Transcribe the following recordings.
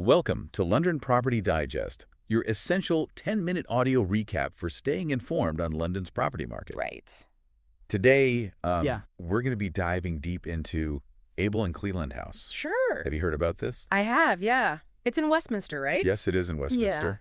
Welcome to London Property Digest, your essential 10-minute audio recap for staying informed on London's property market. Right. Today, Yeah. we're going to be diving deep into Abell Cleland House. Sure. Have you heard about this? I have, yeah. It's in Westminster, right? Yes, it is in Westminster.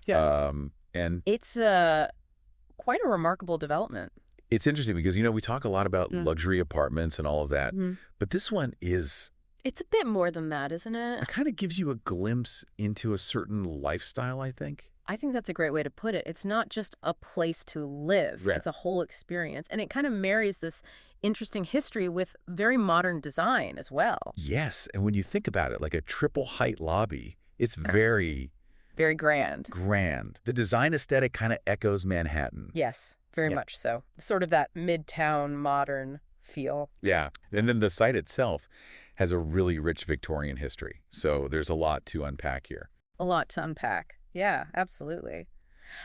Yeah. And It's quite a remarkable development. it's interesting because, we talk a lot about luxury apartments and all of that, but this one is... It's a bit more than that, isn't it? It kind of gives you a glimpse into a certain lifestyle, I think. I think that's a great way to put it. It's not just a place to live. Right. It's a whole experience. And it kind of marries this interesting history with very modern design as well. Yes, and when you think about it, like a triple height lobby, it's very Very grand. grand. The design aesthetic kind of echoes Manhattan. Yes, very much so. Sort of that midtown modern feel. Yeah, and then the site itself has a really rich Victorian history, so there's a lot to unpack here. A lot to unpack. Yeah, absolutely.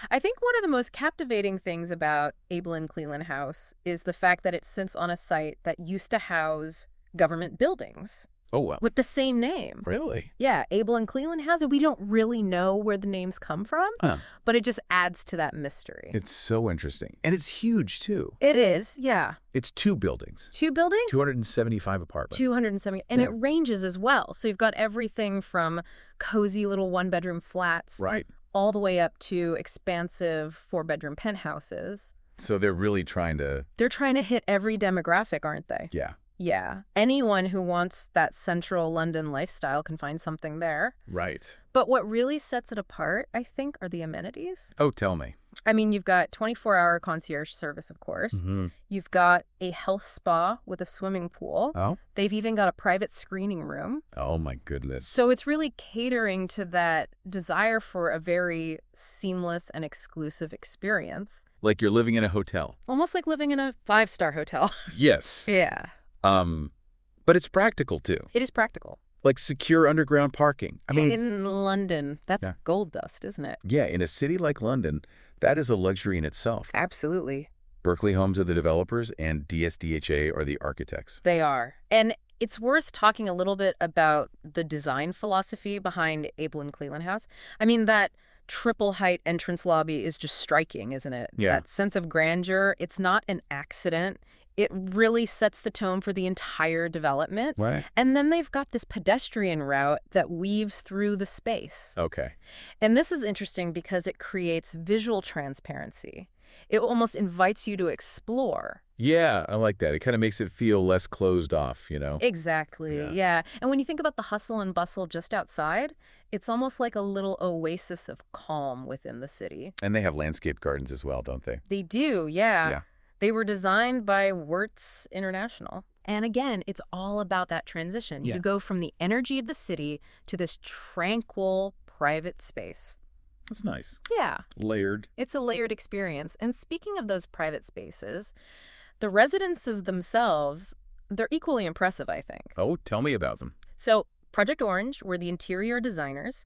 I think one of the most captivating things about Abell Cleland House is the fact that it sits on a site that used to house government buildings Oh, well. with the same name. Really? Yeah, Abell Cleland House, and we don't really know where the names come from, Huh. but it just adds to that mystery. It's so interesting. And it's huge, too. It is, yeah. It's 2 buildings. 2 buildings? 275 apartments. 270, and Yeah. it ranges as well. So you've got everything from cozy little one-bedroom flats Right. all the way up to expansive 4-bedroom penthouses. So they're really trying to... They're trying to hit every demographic, aren't they? Yeah. Yeah. Anyone who wants that central London lifestyle can find something there. Right. But what really sets it apart, I think, are the amenities. Oh, tell me. I mean, you've got 24-hour concierge service, of course. Mm-hmm. You've got a health spa with a swimming pool. Oh? They've even got a private screening room. Oh, my goodness. So it's really catering to that desire for a very seamless and exclusive experience. Like you're living in a hotel. Almost like living in a 5-star hotel. Yes. Yeah. But it's practical, too. It is practical. Like secure underground parking. I mean, in London, that's Yeah. gold dust, isn't it? yeah, in a city like London, that is a luxury in itself. Absolutely. Berkeley Homes are the developers and DSDHA are the architects. They are. And it's worth talking a little bit about the design philosophy behind Abell Cleland House. I mean, that triple height entrance lobby is just striking, isn't it? Yeah. That sense of grandeur, it's not an accident. It really sets the tone for the entire development. Right. And then they've got this pedestrian route that weaves through the space. Okay. And this is interesting because it creates visual transparency. It almost invites you to explore. Yeah, I like that. It kind of makes it feel less closed off, Exactly, yeah. And when you think about the hustle and bustle just outside, it's almost like a little oasis of calm within the city. And they have landscape gardens as well, don't they? They do, yeah. Yeah. They were designed by Wirtz International. And again, it's all about that transition. Yeah. You go from the energy of the city to this tranquil, private space. That's nice. Yeah. Layered. It's a layered experience. And speaking of those private spaces, the residences themselves, they're equally impressive, I think. Oh, tell me about them. So Project Orange were the interior designers,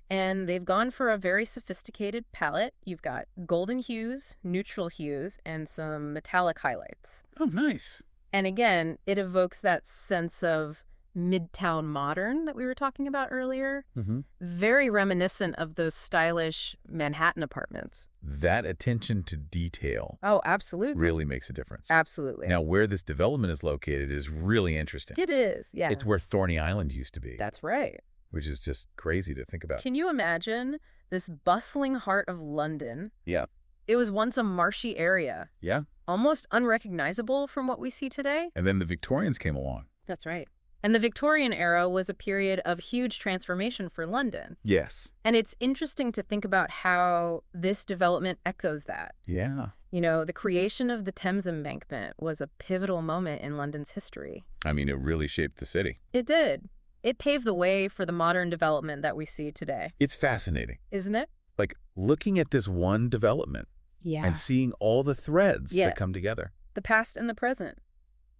and they've gone for a very sophisticated palette. You've got golden hues, neutral hues, and some metallic highlights. Oh, nice. And again, it evokes that sense of midtown modern that we were talking about earlier. Mm-hmm. Very reminiscent of those stylish Manhattan apartments. That attention to detail Oh, absolutely. really makes a difference. Absolutely. Now, where this development is located is really interesting. It is, yeah. It's where Thorney Island used to be, That's right. which is just crazy to think about. Can you imagine this bustling heart of London? Yeah. It was once a marshy area, Yeah. almost unrecognizable from what we see today. And then the Victorians came along. That's right. And the Victorian era was a period of huge transformation for London. Yes. And it's interesting to think about how this development echoes that. Yeah. You know, the creation of the Thames Embankment was a pivotal moment in London's history. I mean, it really shaped the city. It did. It paved the way for the modern development that we see today, It's fascinating. isn't it? Like looking at this one development Yeah. and seeing all the threads Yeah. that come together. The past and the present.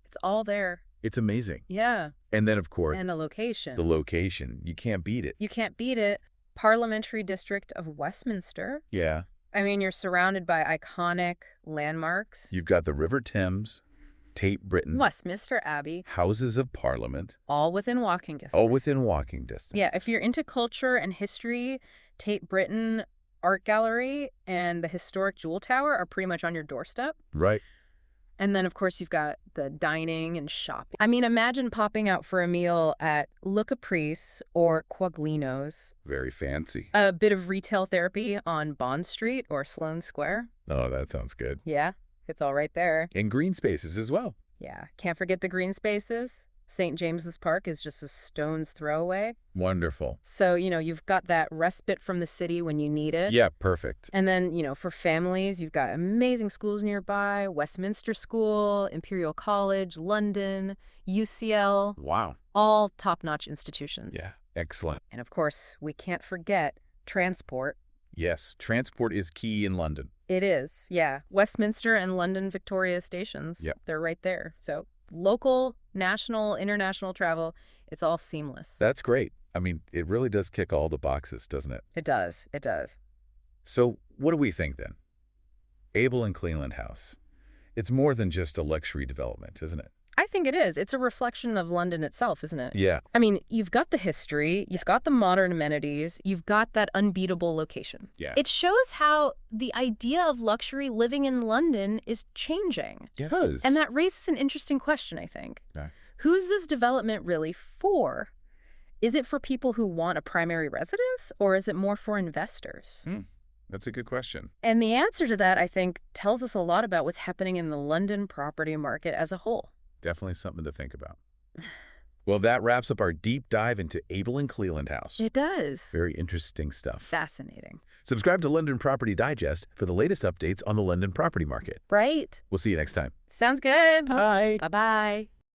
It's all there. It's amazing. Yeah. And then, of course, And the location. the location. You can't beat it. You can't beat it. Parliamentary District of Westminster. Yeah. I mean, you're surrounded by iconic landmarks. You've got the River Thames, Tate Britain, Westminster Abbey, Houses of Parliament, all within walking distance. all within walking distance. Yeah, if you're into culture and history, Tate Britain Art Gallery and the historic Jewel Tower are pretty much on your doorstep. Right. And then, of course, you've got the dining and shopping. I mean, imagine popping out for a meal at Le Caprice or Quaglino's. Very fancy. A bit of retail therapy on Bond Street or Sloane Square. Oh, that sounds good. Yeah, it's all right there. And green spaces as well. Yeah, can't forget the green spaces. St. James's Park is just a stone's throw away. Wonderful. So, you've got that respite from the city when you need it. Yeah, perfect. And then, for families, you've got amazing schools nearby, Westminster School, Imperial College, London, UCL. Wow. All top-notch institutions. Yeah, excellent. And of course, we can't forget transport. Yes, transport is key in London. It is, yeah. Westminster and London Victoria stations. Yep. They're right there. So local, national, international travel, it's all seamless. That's great. I mean, it really does kick all the boxes, doesn't it? It does. It does. So what do we think then? Abell Cleland House. It's more than just a luxury development, isn't it? I think it is. It's a reflection of London itself, isn't it? Yeah. I mean, you've got the history, you've got the modern amenities, you've got that unbeatable location. Yeah. It shows how the idea of luxury living in London is changing. It does. And that raises an interesting question, I think. Okay. Who's this development really for? Is it for people who want a primary residence, or is it more for investors? That's a good question. And the answer to that, I think, tells us a lot about what's happening in the London property market as a whole. Definitely something to think about. Well, that wraps up our deep dive into Abell Cleland House. It does. Very interesting stuff. Fascinating. Subscribe to London Property Digest for the latest updates on the London property market. Right? We'll see you next time. Sounds good. Bye. Bye-bye.